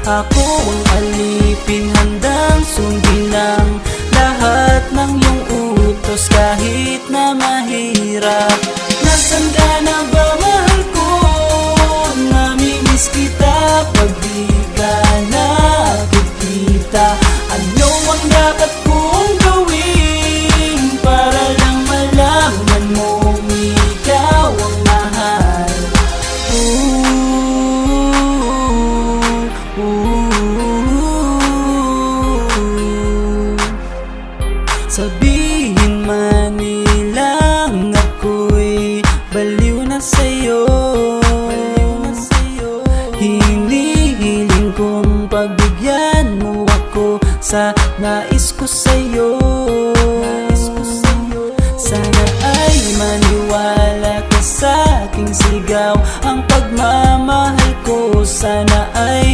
Ako ang alipin, handang sundin ang lahat ng iyong utos kahit na mahirap. Nasaan ka na ba, mahal ko? Namimiss kita pag di ka nakikita. Ano ang dapat kong gawin para lang malaman mong ikaw ang mahal? Sabihin man nilang ako'y baliw na sa'yo, hinihiling kong pagbigyan mo ako sa nais ko sa'yo. Sana ay maniwala ka sa aking sigaw, ang pagmamahal ko sana ay